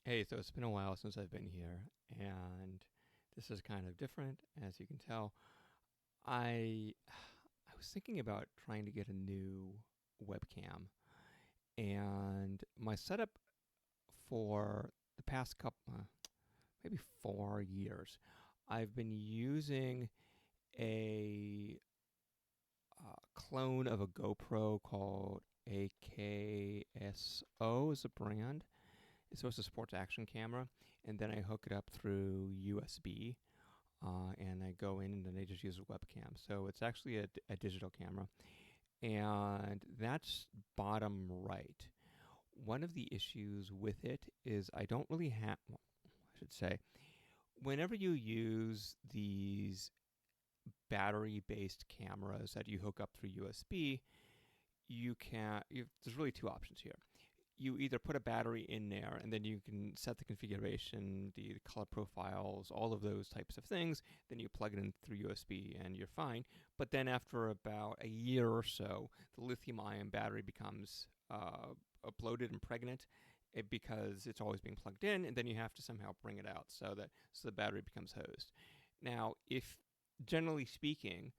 Hey, so it's been a while since I've been here, and this is kind of different, as you can tell. I I was thinking about trying to get a new webcam, and my setup for the past couple, maybe 4 years, I've been using a clone of a GoPro called AKSO is a brand. So it's a sports action camera, and then I hook it up through USB, and I go in and then I just use a webcam. So it's actually a digital camera, and that's bottom right. One of the issues with it is I don't really have, well, I should say, whenever you use these battery based cameras that you hook up through USB, there's really two options here. You either put a battery in there and then you can set the configuration, the color profiles, all of those types of things. Then you plug it in through USB and you're fine. But then after about a year or so, the lithium ion battery becomes bloated and pregnant because it's always being plugged in, and then you have to somehow bring it out so the battery becomes hosed. Now, if generally speaking,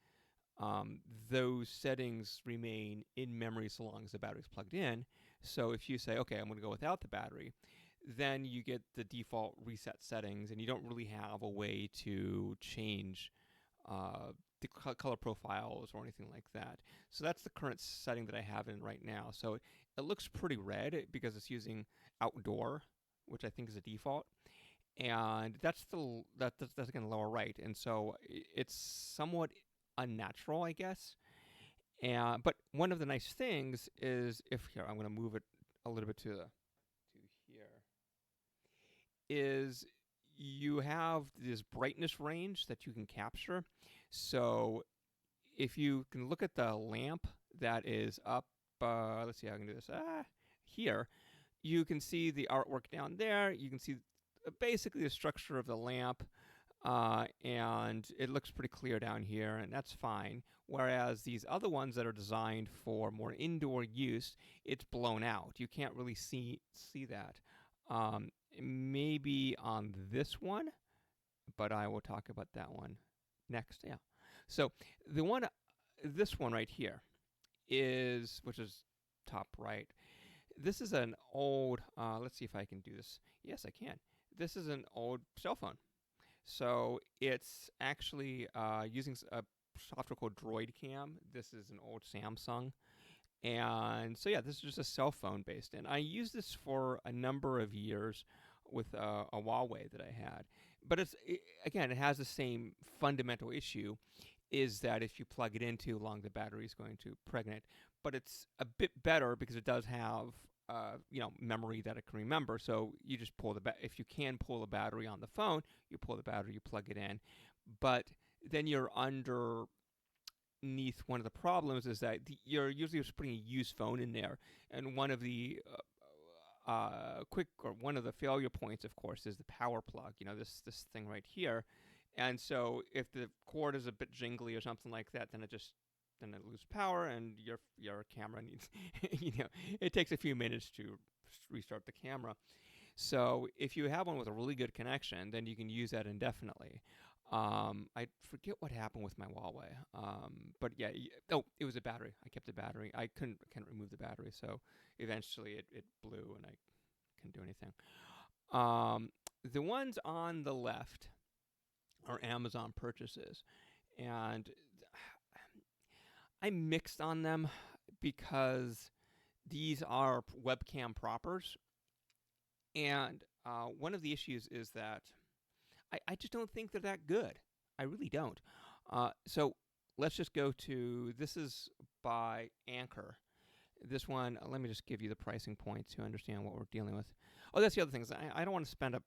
those settings remain in memory so long as the battery's plugged in. So if you say, okay, I'm going to go without the battery, then you get the default reset settings, and you don't really have a way to change the color profiles or anything like that. So that's the current setting that I have in right now. So it looks pretty red because it's using outdoor, which I think is a default. And that's again lower right, and so it's somewhat unnatural, I guess. And but one of the nice things is, if here I'm going to move it a little bit to here, is you have this brightness range that you can capture. So if you can look at the lamp that is up, let's see how I can do this. Here, you can see the artwork down there. You can see basically the structure of the lamp, and it looks pretty clear down here, and that's fine. Whereas these other ones that are designed for more indoor use, it's blown out. You can't really see that. Um, Maybe on this one, but I will talk about that one next. Yeah. So the one, this one right here which is top right. This is an old. Let's see if I can do this. Yes, I can. This is an old cell phone. So it's actually using a software called Droid Cam. This is an old Samsung. And so, yeah, this is just a cell phone based. And I used this for a number of years with a Huawei that I had. But again, it has the same fundamental issue, is that if you plug it in too long, the battery is going to pregnant. But it's a bit better because it does have memory that it can remember. So you just if you can pull the battery on the phone, you pull the battery, you plug it in. But then you're underneath one of the problems is that you're usually just putting a used phone in there, and one of the one of the failure points, of course, is the power plug. You know, this thing right here. And so if the cord is a bit jingly or something like that, then it loses power, and your camera needs, it takes a few minutes to restart the camera. So if you have one with a really good connection, then you can use that indefinitely. I forget what happened with my Huawei, but yeah, it was a battery. I kept the battery. I couldn't remove the battery, so eventually it blew, and I couldn't do anything. The ones on the left are Amazon purchases, and I'm mixed on them because these are webcam propers, and one of the issues is that I just don't think they're that good. I really don't. So let's just go to, this is by Anchor. This one, let me just give you the pricing point to understand what we're dealing with. Oh, that's the other thing. I don't want to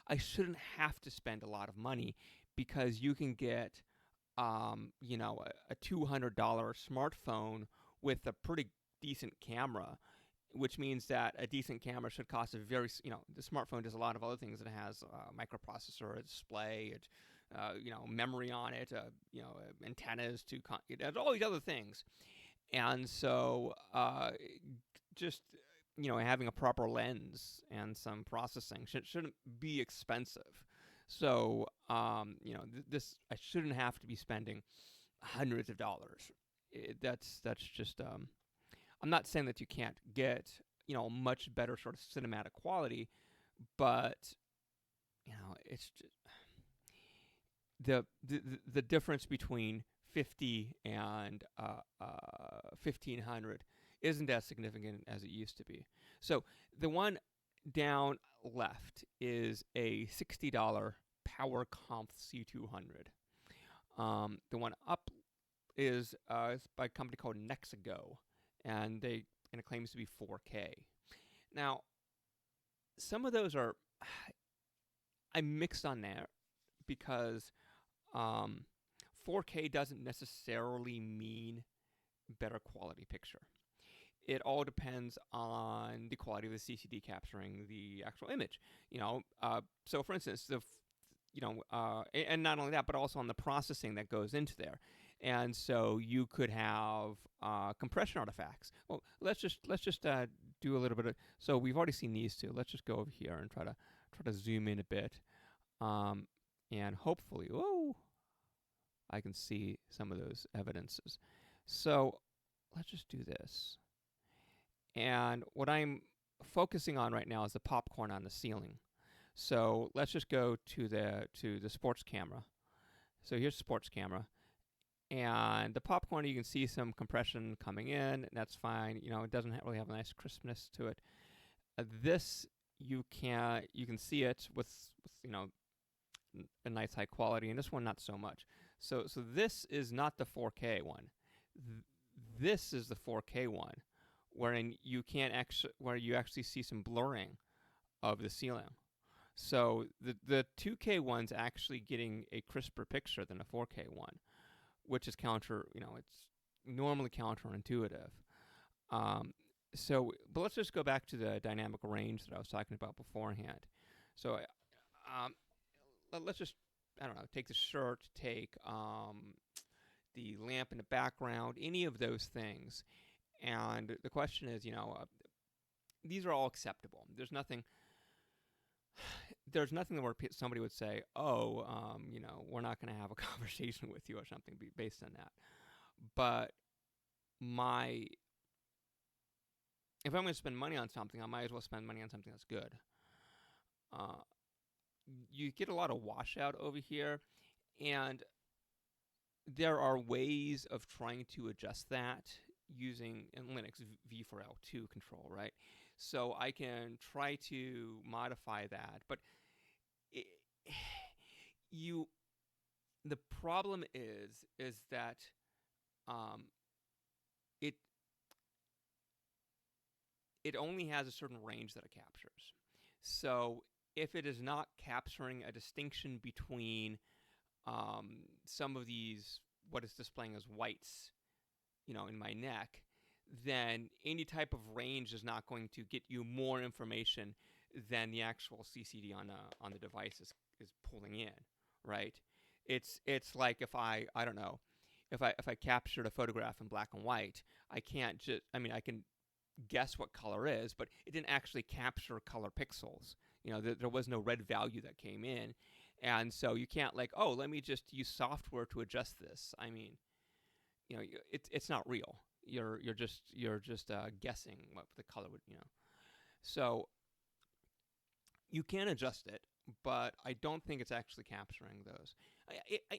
I shouldn't have to spend a lot of money because you can get, a $200 smartphone with a pretty decent camera, which means that a decent camera should cost the smartphone does a lot of other things. It has a microprocessor, a display, memory on it, antennas it has all these other things. And so just having a proper lens and some processing shouldn't be expensive. So, this I shouldn't have to be spending hundreds of dollars. That's just. I'm not saying that you can't get much better sort of cinematic quality, but it's just the difference between 50 and 1500 isn't as significant as it used to be. So the one down left is a $60 PowerConf C200. The one up is by a company called Nexigo, and it claims to be 4K. Now, some of those are I'm mixed on there because 4K doesn't necessarily mean better quality picture. It all depends on the quality of the CCD capturing the actual image. So for instance, and not only that, but also on the processing that goes into there. And so you could have compression artifacts. Well, let's just do a little bit of. So we've already seen these two. Let's just go over here and try to zoom in a bit, and hopefully, I can see some of those evidences. So let's just do this. And what I'm focusing on right now is the popcorn on the ceiling. So let's just go to the sports camera. So here's sports camera. And the popcorn, you can see some compression coming in, and that's fine. It doesn't really have a nice crispness to it. This you can see it with a nice high quality, and this one not so much. So this is not the 4K one. This is the 4K one, where you actually see some blurring of the ceiling. So the 2K one's actually getting a crisper picture than a 4K one, which is it's normally counterintuitive. But let's just go back to the dynamic range that I was talking about beforehand. So, let's just, take the shirt, take the lamp in the background, any of those things. And the question is, these are all acceptable. There's nothing where somebody would say, we're not going to have a conversation with you or something based on that. But if I'm going to spend money on something, I might as well spend money on something that's good. You get a lot of washout over here, and there are ways of trying to adjust that using in Linux V4L2 control, right? So I can try to modify that, but the problem is that it only has a certain range that it captures. So if it is not capturing a distinction between some of these, what is displaying as whites, in my neck, then any type of range is not going to get you more information than the actual CCD on the device is pulling in, right? It's like if I don't know, if I captured a photograph in black and white, I can't just, I can guess what color is, but it didn't actually capture color pixels. There was no red value that came in, and so you can't let me just use software to adjust this. It's not real. You're just guessing what the color would. So you can adjust it, but I don't think it's actually capturing those.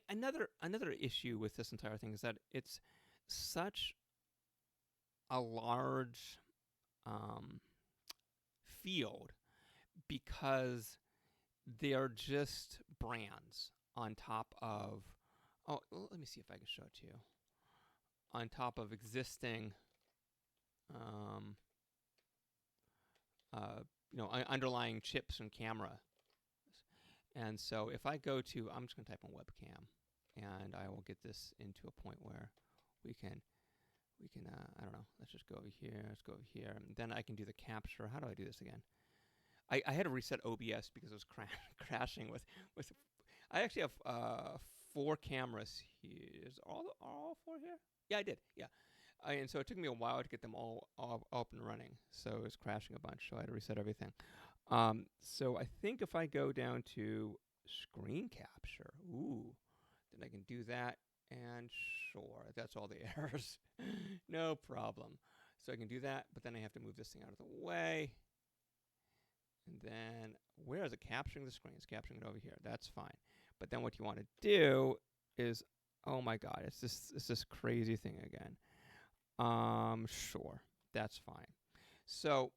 Another issue with this entire thing is that it's such a large field because they are just brands on top of. Oh, let me see if I can show it to you. On top of existing, underlying chips and camera. And so if I go to, I'm just going to type in webcam, and I will get this into a point where we can, I don't know, let's just go over here, and then I can do the capture. How do I do this again? I had to reset OBS because it was crashing with, I actually have 4 cameras here. Is all 4 here? Yeah, I did, yeah. And so it took me a while to get them all up and running. So it was crashing a bunch, so I had to reset everything. So I think if I go down to screen capture, then I can do that. And sure, that's all the errors. No problem. So I can do that, but then I have to move this thing out of the way. And then where is it capturing the screen? It's capturing it over here. That's fine. But then what you want to do is, oh my God, it's this crazy thing again. Sure, that's fine. So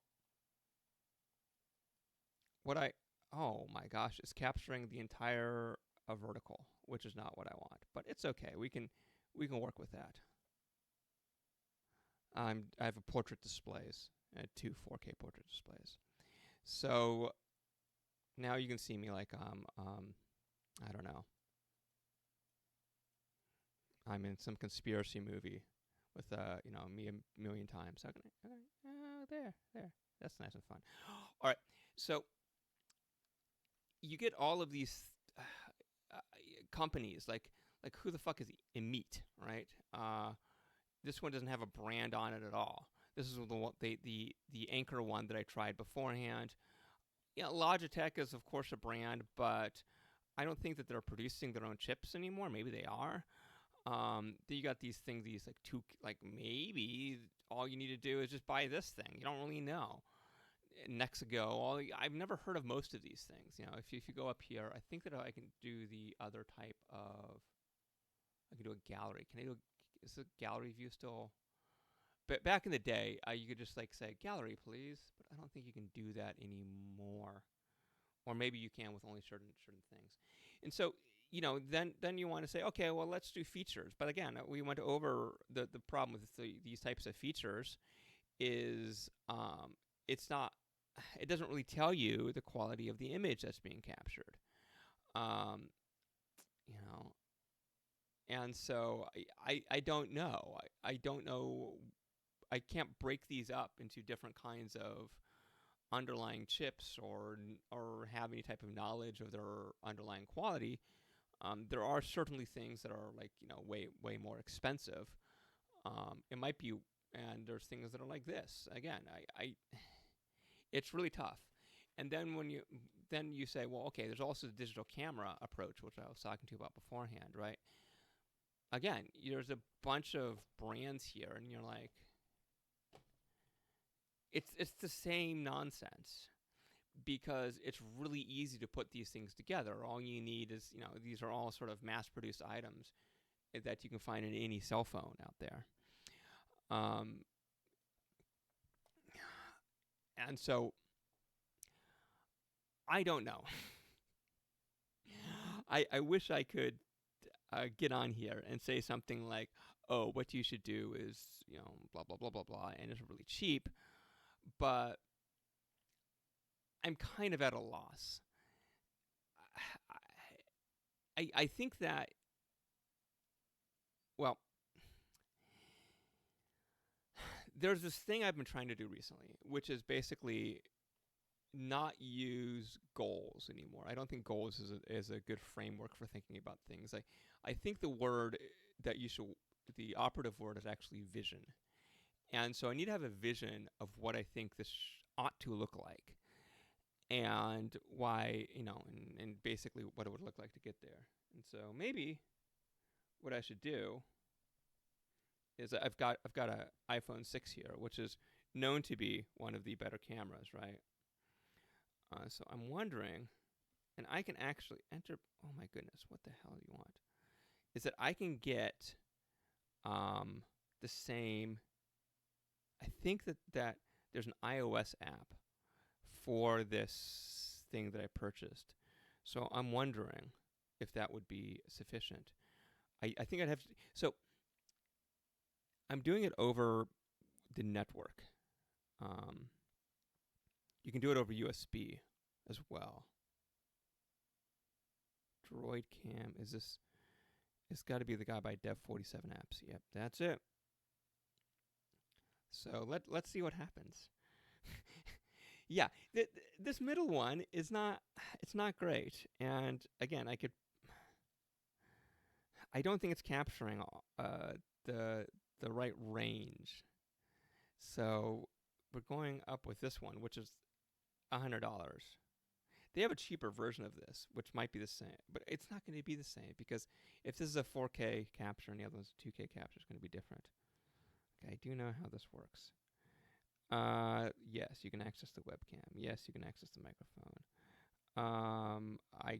oh my gosh, it's capturing the entire vertical, which is not what I want. But it's okay. We can work with that. I have a portrait displays, 2 4K portrait displays. So now you can see me like I don't know. I'm in some conspiracy movie with me a million times. How can there. That's nice and fun. All right, so you get all of these companies like who the fuck is Emit, right? This one doesn't have a brand on it at all. This is the Anchor one that I tried beforehand. Yeah, Logitech is of course a brand, but I don't think that they're producing their own chips anymore. Maybe they are. Then you got these things, maybe all you need to do is just buy this thing. You don't really know. Nexago, I've never heard of most of these things. If you go up here, I think that I can do the other type of. I can do a gallery. Is the gallery view still? But back in the day, you could just say gallery, please. But I don't think you can do that anymore. Or maybe you can with only certain things. And so then you want to say, okay, well, let's do features. But again, we went over the problem with these types of features is it doesn't really tell you the quality of the image that's being captured. And so I don't know. I don't know. I can't break these up into different kinds of underlying chips or have any type of knowledge of their underlying quality. There are certainly things that are way more expensive. It might be, and there's things that are like this. Again, it's really tough. And then when you say, well, okay, there's also the digital camera approach, which I was talking to you about beforehand, right? Again, there's a bunch of brands here, and you're like, it's the same nonsense. Because it's really easy to put these things together. All you need is, these are all sort of mass-produced items that you can find in any cell phone out there. And so, I don't know. I wish I could get on here and say something like, oh, what you should do is, blah, blah, blah, blah, blah, and it's really cheap. But I'm kind of at a loss. I think that, well, there's this thing I've been trying to do recently, which is basically not use goals anymore. I don't think goals is a good framework for thinking about things. I think the word that the operative word is actually vision. And so I need to have a vision of what I think this ought to look like. And why, and basically what it would look like to get there. And so maybe what I should do is I've got an iPhone 6 here, which is known to be one of the better cameras, right? So I'm wondering, and I can actually enter. Oh my goodness, what the hell do you want? Is that I can get the same. I think that there's an iOS app for this thing that I purchased. So I'm wondering if that would be sufficient. I think I'd have to. So I'm doing it over the network. You can do it over USB as well. Droid Cam, is this? It's got to be the guy by Dev47 Apps. Yep, that's it. So let's see what happens. Yeah, this middle one is not. It's not great. And again, I don't think it's capturing the the right range. So we're going up with this one, which is $100. They have a cheaper version of this, which might be the same, but it's not going to be the same because if this is a 4K capture and the other one's a 2K capture, it's going to be different. Okay, I do know how this works. Yes, you can access the webcam. Yes, you can access the microphone.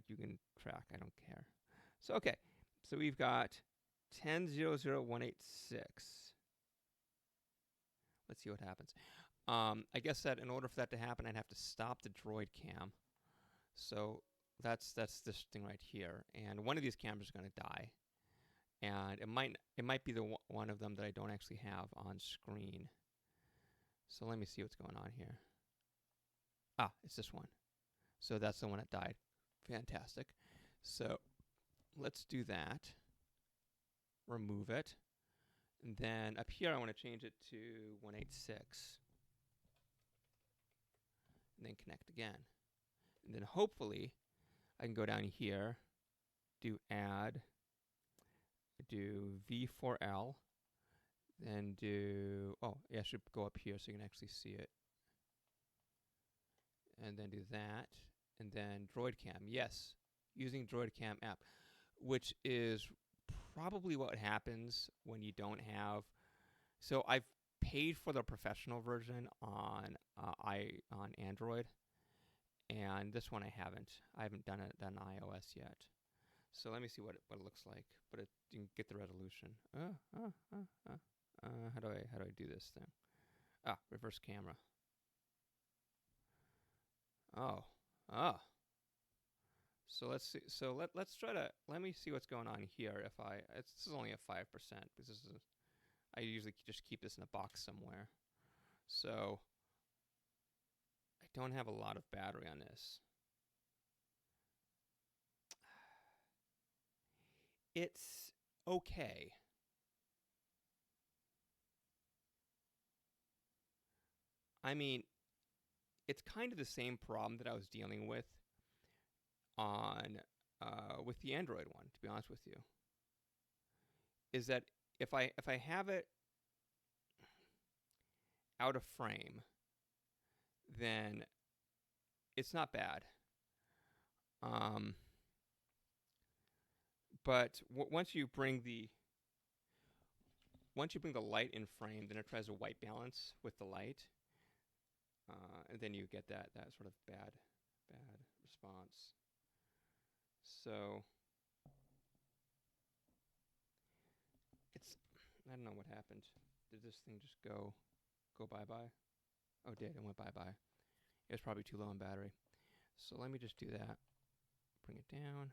You can track. I don't care. So okay, so we've got 10.0.0.186. Let's see what happens. I guess that in order for that to happen, I'd have to stop the Droid cam. So that's this thing right here, and one of these cameras is going to die, and it might be the one of them that I don't actually have on screen. So let me see what's going on here. Ah, it's this one. So that's the one that died. Fantastic. So let's do that. Remove it. And then up here, I want to change it to 186. And then connect again. And then hopefully, I can go down here, do add, do V4L, then do, oh, yeah, I should go up here so you can actually see it. And then do that, and then Droid Cam. Yes, using Droid Cam app, which is probably what happens when you don't have. So I've paid for the professional version on Android, and this one I haven't. I haven't done it on iOS yet. So let me see what it looks like. But it didn't get the resolution. How do I do this thing? Ah, reverse camera. Oh. So let's see. So let's try to let me see what's going on here. This is only a 5% because this is I usually just keep this in a box somewhere. So I don't have a lot of battery on this. It's okay. I mean, it's kind of the same problem that I was dealing with on with the Android one, to be honest with you. Is that if I have it out of frame, then it's not bad. But once you bring the light in frame, then it tries to white balance with the light, and then you get that sort of bad response. So I don't know what happened. Did this thing just go bye-bye? Oh, it did. It went bye-bye. It was probably too low in battery. So let me just do that. Bring it down.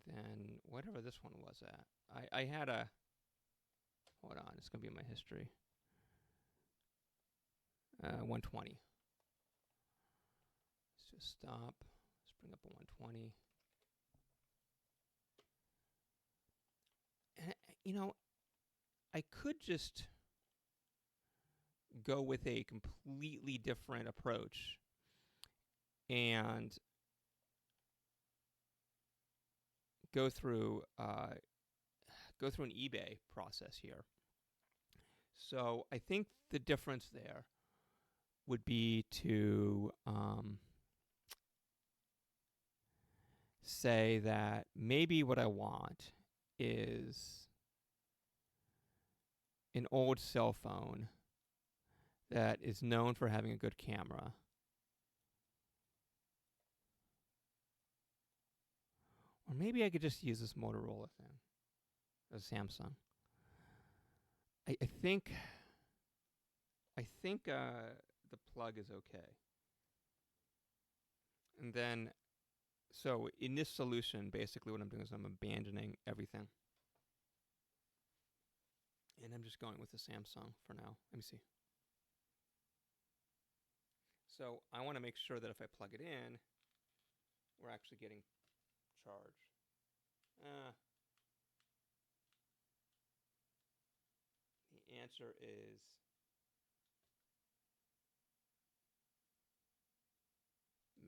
Then whatever this one was at. I had a... Hold on. It's going to be in my history. 120. Let's just stop. Let's bring up a 120. And, I could just go with a completely different approach and go through an eBay process here. So I think the difference there would be to say that maybe what I want is an old cell phone that is known for having a good camera. Or maybe I could just use this Motorola thing, a Samsung. I think the plug is okay. And then, so in this solution, basically what I'm doing is I'm abandoning everything. And I'm just going with the Samsung for now. Let me see. So I want to make sure that if I plug it in, we're actually getting charge. The answer is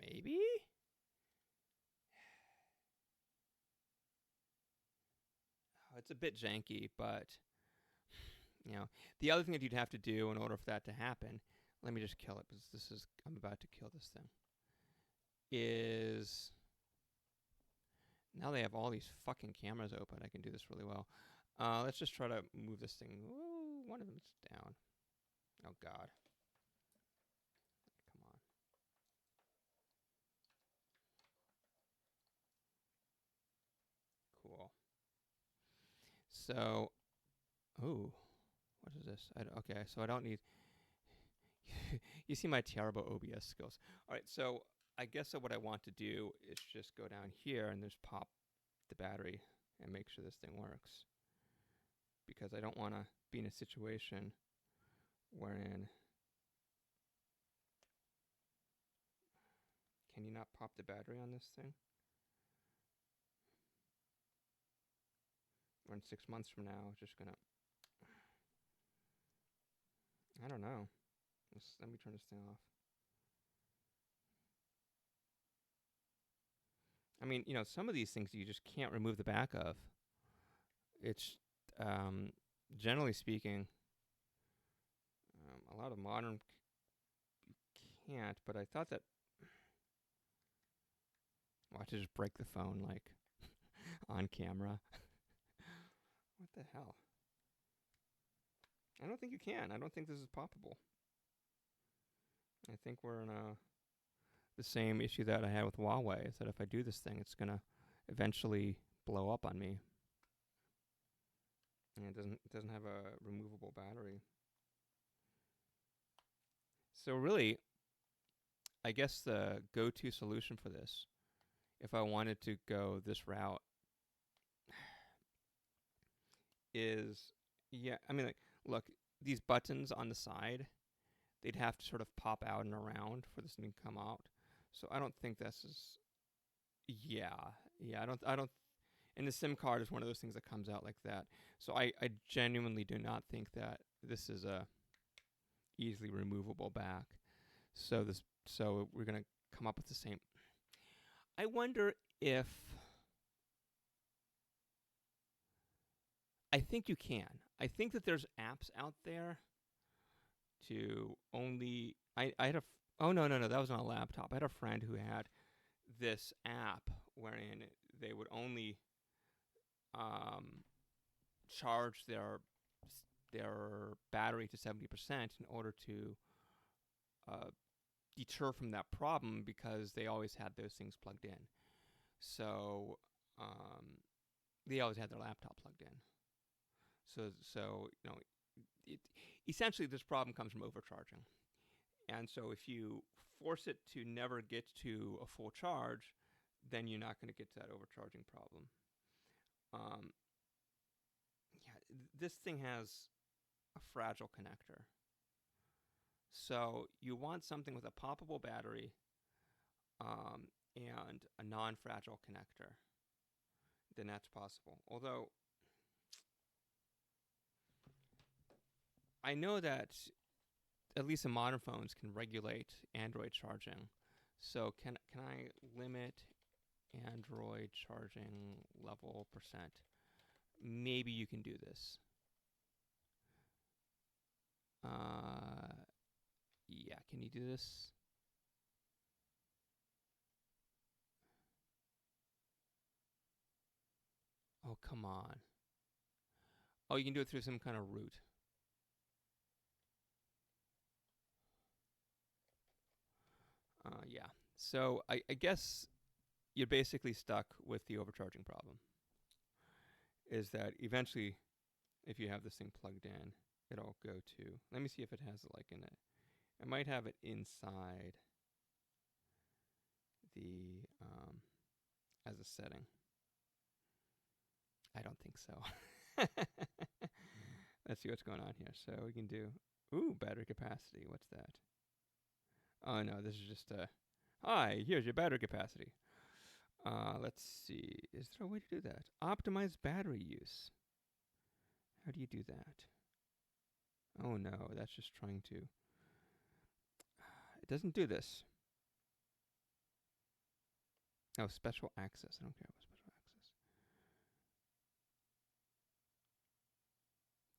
maybe? Oh, it's a bit janky, but You know, the other thing that you'd have to do in order for that to happen, let me just kill it because I'm about to kill this thing, is now they have all these fucking cameras open. I can do this really well. Let's just try to move this thing. Ooh, one of them's down. Oh, God. Come on. Cool. So, ooh, what is this? Okay, so I don't need... You see my terrible OBS skills. All right, so I guess what I want to do is just go down here and just pop the battery and make sure this thing works. Because I don't want to be in a situation wherein... Can you not pop the battery on this thing? Or in 6 months from now, it's just gonna... I don't know. Let me turn this thing off. I mean, you know, some of these things you just can't remove the back of. It's, generally speaking, a lot of modern you can't, but I thought that... Watch it just break the phone, like, on camera. What the hell? I don't think you can. I don't think this is poppable. I think we're in the same issue that I had with Huawei, is that if I do this thing, it's going to eventually blow up on me. And it doesn't have a removable battery. So really, I guess the go-to solution for this, if I wanted to go this route, is, yeah, I mean, like, look, these buttons on the side, they'd have to sort of pop out and around for this thing to come out. So I don't think this is, yeah, I don't, and the SIM card is one of those things that comes out like that. So I genuinely do not think that this is a easily removable back. So we're gonna come up with the same. I wonder if, I think you can. I think that there's apps out there to only, I had a, oh no, that was on a laptop. I had a friend who had this app wherein they would only charge their battery to 70% in order to deter from that problem, because they always had those things plugged in. So they always had their laptop plugged in. So you know, essentially this problem comes from overcharging. And so if you force it to never get to a full charge, then you're not going to get to that overcharging problem. Yeah, this thing has a fragile connector. So you want something with a poppable battery and a non-fragile connector. Then that's possible. Although I know that at least the modern phones can regulate Android charging. So can I limit Android charging level percent? Maybe you can do this. Yeah, can you do this? Oh, come on. Oh, you can do it through some kind of route. Yeah. So I guess you're basically stuck with the overcharging problem. Is that eventually, if you have this thing plugged in, it'll go to, let me see if it has it like in it. It might have it inside the, as a setting. I don't think so. Let's see what's going on here. So we can do, ooh, battery capacity. What's that? Oh no, this is just hi, here's your battery capacity. Let's see. Is there a way to do that? Optimize battery use. How do you do that? Oh no, that's just trying to. It doesn't do this. Oh, special access. I don't care about special access.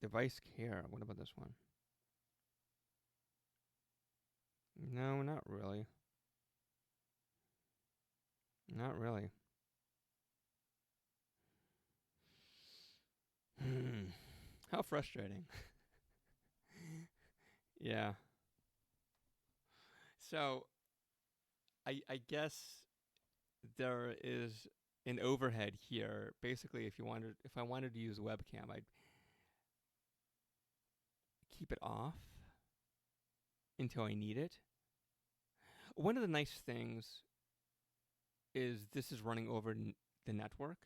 Device care. What about this one? No, not really. Not really. How frustrating. Yeah. So I guess there is an overhead here. Basically, if I wanted to use webcam, I'd keep it off until I need it. One of the nice things is this is running over the network.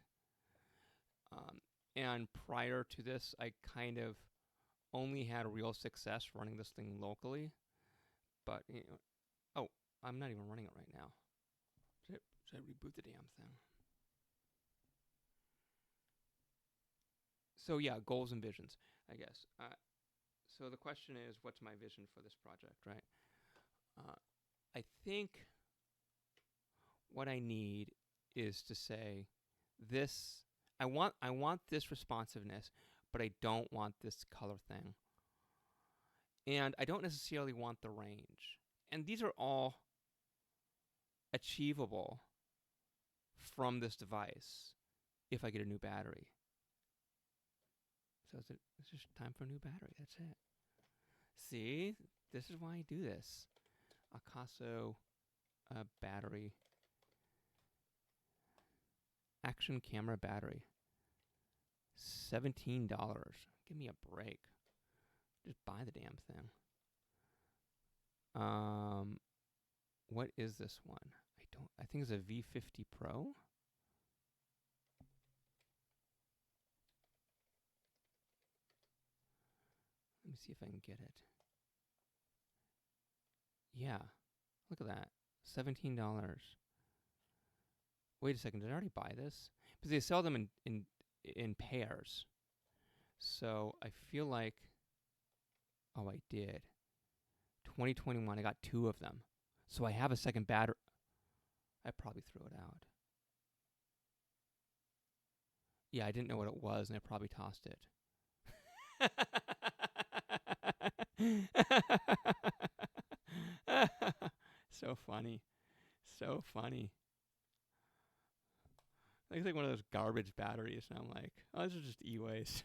And prior to this, I kind of only had real success running this thing locally. But, oh, I'm not even running it right now. Should I reboot the damn thing? So yeah, goals and visions, I guess. So the question is, what's my vision for this project, right? I think what I need is to say this. I want this responsiveness, but I don't want this color thing, and I don't necessarily want the range. And these are all achievable from this device if I get a new battery. So it's just time for a new battery. That's it. See, this is why I do this. Akaso battery. Action camera battery. $17. Give me a break. Just buy the damn thing. What is this one? I think it's a V50 Pro. Let me see if I can get it. Yeah, look at that. $17. Wait a second, did I already buy this? Because they sell them in pairs. So I feel like, oh, I did. 2021, I got 2 of them. So I have a second battery. I probably threw it out. Yeah, I didn't know what it was, and I probably tossed it. So funny. So funny. It's like one of those garbage batteries, and I'm like, oh, this is just e-waste.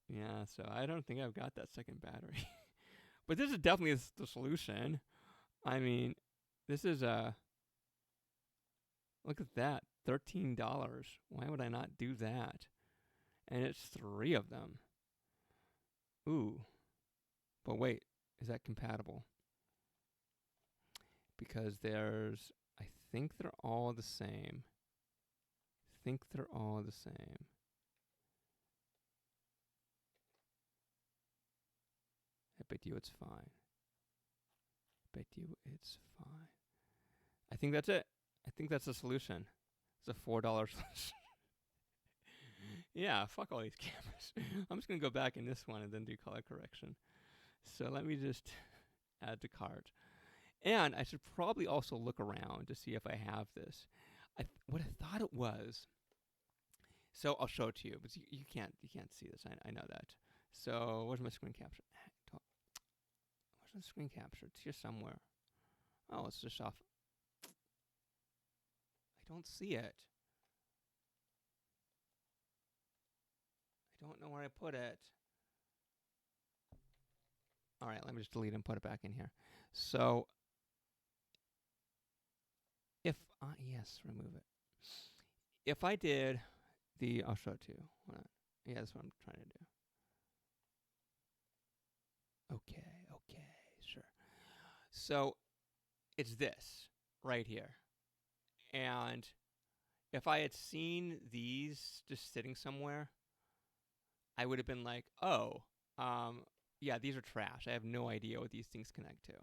Yeah, so I don't think I've got that second battery. But this is definitely the solution. I mean, this is look at that, $13. Why would I not do that? And it's 3 of them. Ooh. But wait, is that compatible? Because I think they're all the same. I bet you it's fine. I think that's it. I think that's the solution. It's a $4 solution. Yeah, fuck all these cameras. I'm just going to go back in this one and then do color correction. So let me just add to cart. And I should probably also look around to see if I have this. What I thought it was. So I'll show it to you, but you can't see this. I know that. So where's my screen capture? Where's the screen capture? It's here somewhere. Oh, it's just off. I don't see it. I don't know where I put it. All right, let me just delete it and put it back in here. So if yes, remove it. If I did I'll show it to you. Hold on. Yeah, that's what I'm trying to do. Okay, sure. So it's this right here. And if I had seen these just sitting somewhere, I would have been like, oh, yeah, these are trash. I have no idea what these things connect to.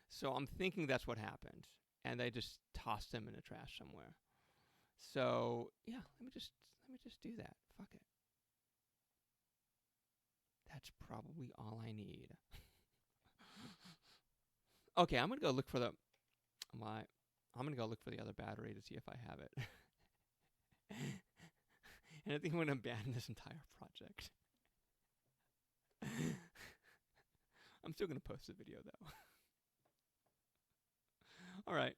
So I'm thinking that's what happened. And I just tossed them in the trash somewhere. So yeah, let me just do that. Fuck it. That's probably all I need. Okay, I'm gonna go look for the other battery to see if I have it. And I think I'm going to abandon this entire project. I'm still going to post the video, though. All right.